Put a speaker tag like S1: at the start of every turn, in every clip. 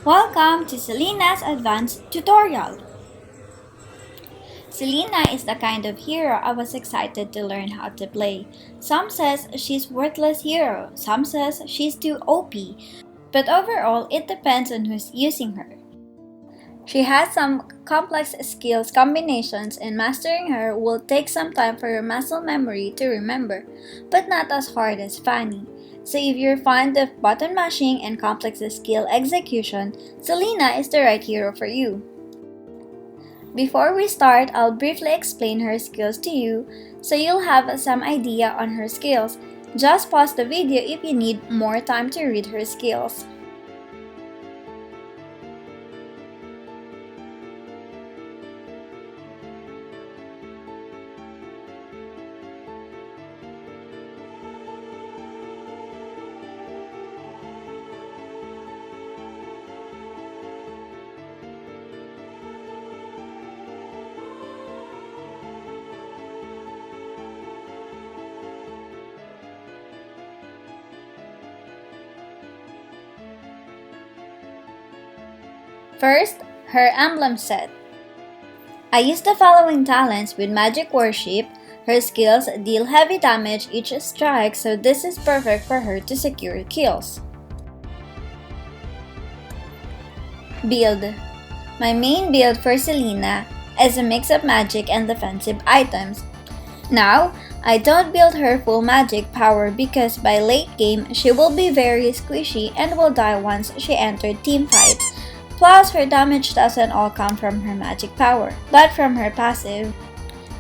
S1: Welcome to Selena's Advanced Tutorial! Selena is the kind of hero I was excited to learn how to play. Some says she's worthless hero, some says she's too OP, but overall it depends on who's using her. She has some complex skills combinations and mastering her will take some time for your muscle memory to remember, but not as hard as Fanny. So if you're fond of button mashing and complex skill execution, Selena is the right hero for you. Before we start, I'll briefly explain her skills to you so you'll have some idea on her skills. Just pause the video if you need more time to read her skills. First, her emblem set. I use the following talents with magic worship. Her skills deal heavy damage each strike, so this is perfect for her to secure kills. Build. My main build for Selena is a mix of magic and defensive items. Now, I don't build her full magic power because by late game, she will be very squishy and will die once she entered team fights. Plus, her damage doesn't all come from her magic power, but from her passive.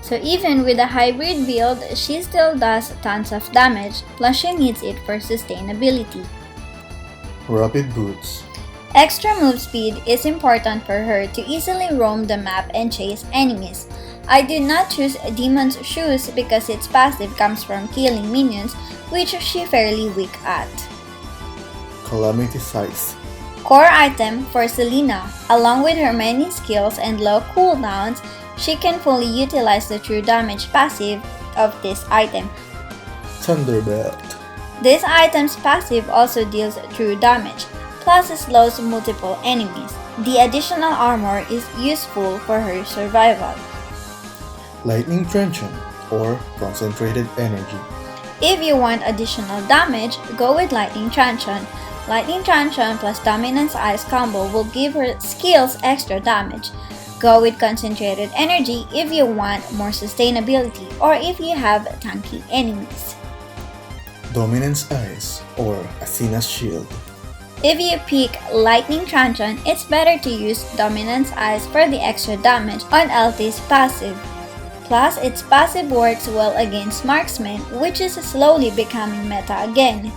S1: So even with a hybrid build, she still does tons of damage, plus she needs it for sustainability.
S2: Rapid boots.
S1: Extra move speed is important for her to easily roam the map and chase enemies. I did not choose Demon's Shoes because its passive comes from killing minions, which she fairly weak at.
S2: Calamity Size.
S1: Core item for Selena. Along with her many skills and low cooldowns, she can fully utilize the true damage passive of this item.
S2: Thunderbelt.
S1: This item's passive also deals true damage, plus slows multiple enemies. The additional armor is useful for her survival.
S2: Lightning Truncheon or Concentrated Energy.
S1: If you want additional damage, go with Lightning Truncheon. Lightning Truncheon plus Dominance Ice combo will give her skills extra damage. Go with Concentrated Energy if you want more sustainability or if you have tanky enemies.
S2: Dominance Ice or Athena's Shield.
S1: If you pick Lightning Truncheon, it's better to use Dominance Ice for the extra damage on LT's passive. Plus, its passive works well against Marksman, which is slowly becoming meta again.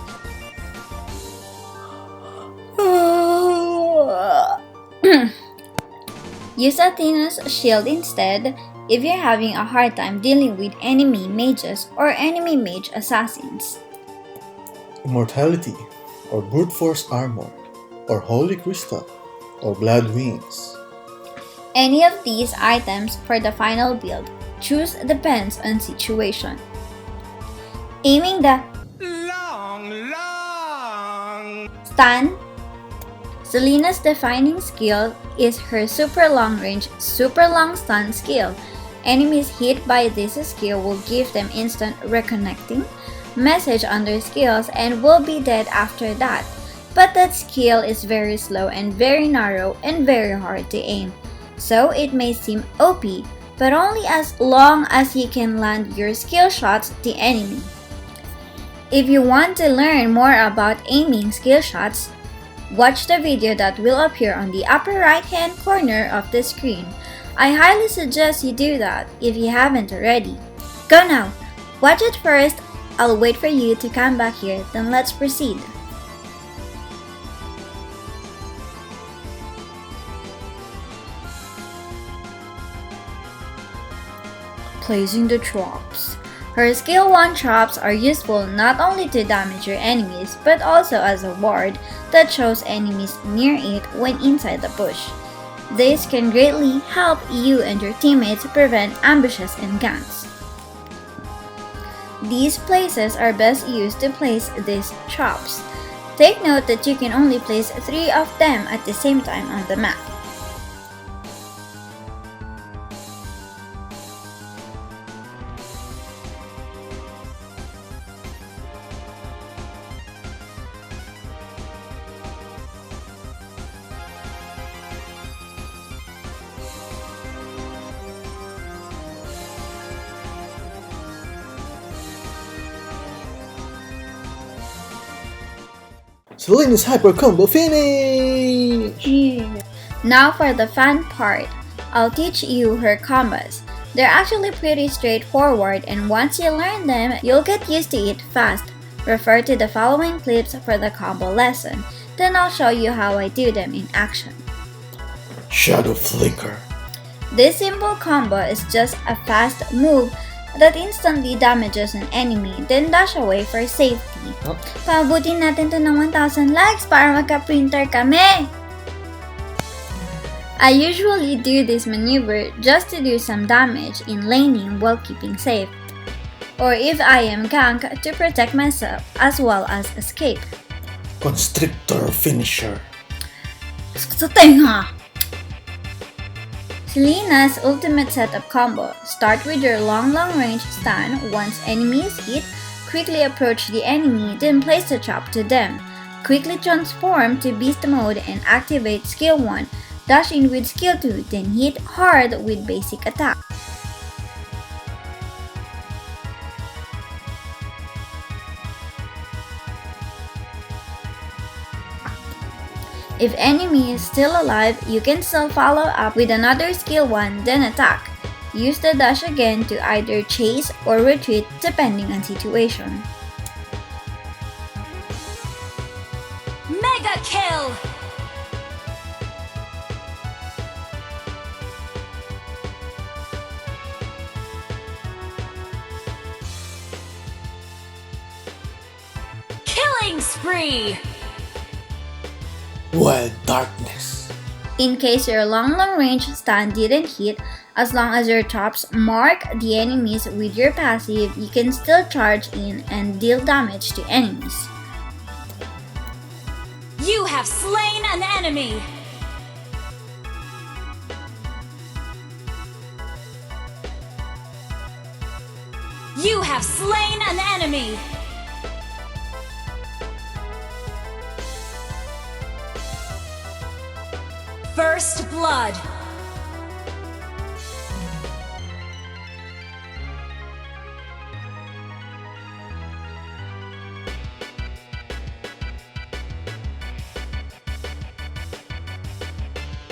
S1: Use Athena's shield instead if you're having a hard time dealing with enemy mages or enemy mage assassins.
S2: Immortality or Brute Force Armor or Holy Crystal or Blood Wings.
S1: Any of these items for the final build. Choose depends on situation. Aiming the long stun. Selena's defining skill is her super long range, super long stun skill. Enemies hit by this skill will give them instant reconnecting message on their skills and will be dead after that. But that skill is very slow and very narrow and very hard to aim. So it may seem OP, but only as long as you can land your skill shots at the enemy. If you want to learn more about aiming skill shots, watch the video that will appear on the upper right hand corner of the screen. I highly suggest you do that if you haven't already. Go now! Watch it first, I'll wait for you to come back here, then let's proceed. Placing the traps. Her skill 1 traps are useful not only to damage your enemies but also as a ward that shows enemies near it when inside the bush. This can greatly help you and your teammates prevent ambushes and ganks. These places are best used to place these traps. Take note that you can only place 3 of them at the same time on the map.
S2: Selena's hyper combo finish!
S1: Now for the fun part. I'll teach you her combos. They're actually pretty straightforward, and once you learn them, you'll get used to it fast. Refer to the following clips for the combo lesson. Then I'll show you how I do them in action.
S2: Shadow Flicker.
S1: This simple combo is just a fast move that instantly damages an enemy, then dash away for safety. Paabutin natin to ng 1,000 likes para magka-printer kami! I usually do this maneuver just to do some damage in laning while keeping safe, or if I am gank to protect myself as well as escape.
S2: Constrictor Finisher.
S1: Sa tenga! Selena's ultimate setup combo. Start with your long range stun. Once enemy is hit, quickly approach the enemy, then place the trap to them. Quickly transform to beast mode and activate skill 1. Dash in with skill 2, then hit hard with basic attack. If enemy is still alive, you can still follow up with another skill 1, then attack. Use the dash again to either chase or retreat depending on situation.
S3: Mega kill! Killing spree!
S2: Wild Darkness.
S1: In case your long range stun didn't hit, as long as your traps mark the enemies with your passive, you can still charge in and deal damage to enemies.
S3: You have slain an enemy! You have slain an enemy! First blood.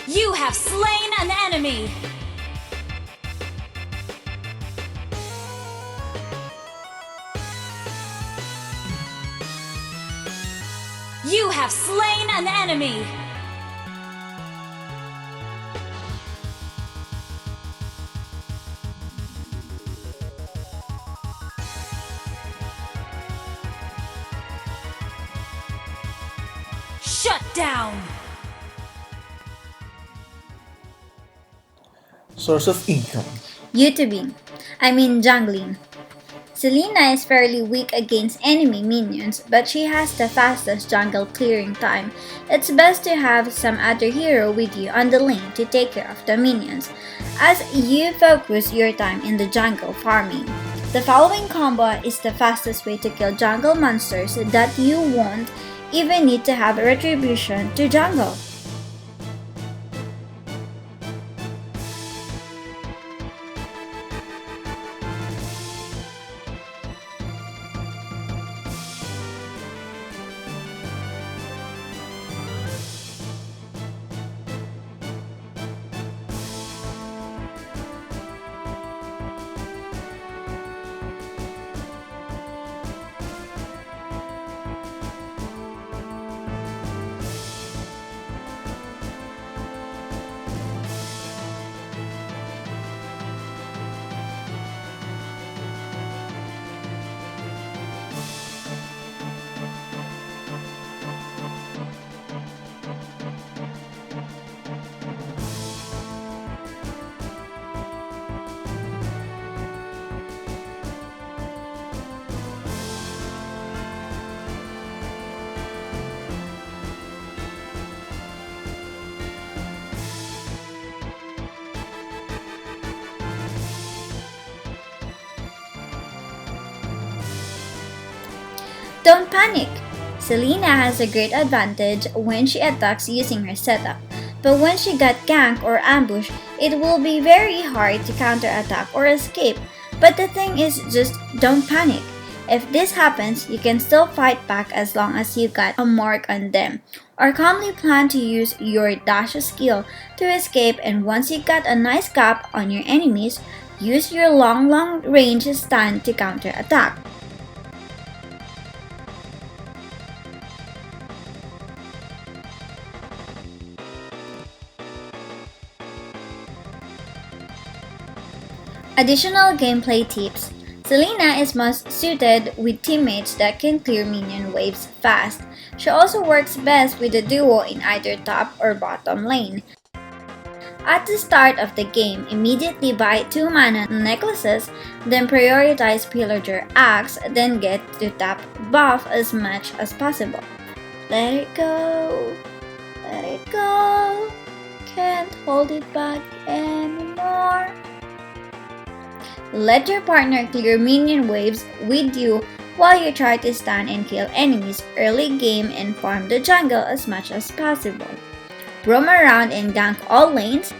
S3: You have slain an enemy. You have slain an enemy. Shut down!
S2: Source of income.
S1: YouTubing. Jungling. Selena is fairly weak against enemy minions, but she has the fastest jungle clearing time. It's best to have some other hero with you on the lane to take care of the minions, as you focus your time in the jungle farming. The following combo is the fastest way to kill jungle monsters that you won't even need to have a retribution to jungle. don't panic! Selena has a great advantage when she attacks using her setup, but when she got gank or ambush, it will be very hard to counterattack or escape. But the thing is, just don't panic. If this happens, you can still fight back as long as you got a mark on them, or calmly plan to use your dash skill to escape, and once you got a nice gap on your enemies, use your long range stun to counterattack. Additional gameplay tips. Selena is most suited with teammates that can clear minion waves fast. She also works best with a duo in either top or bottom lane. At the start of the game, immediately buy 2 mana necklaces, then prioritize Pillager Axe, then get to top buff as much as possible. Let it go, let it go, can't hold it back anymore. Let your partner clear minion waves with you while you try to stun and kill enemies early game and farm the jungle as much as possible. Roam around and gank all lanes.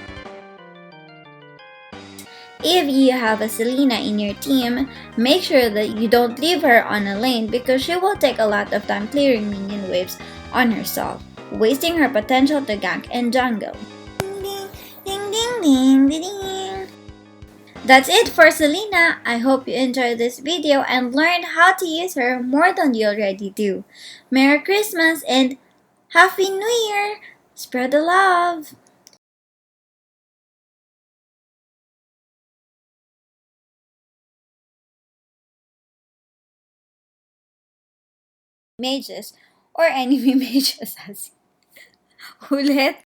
S1: If you have a Selena in your team, make sure that you don't leave her on a lane because she will take a lot of time clearing minion waves on herself, wasting her potential to gank and jungle. Ding ding ding ding ding ding. That's it for Selena. I hope you enjoyed this video and learned how to use her more than you already do. Merry Christmas and Happy New Year! Spread the love! Mages or enemy mages as ulit.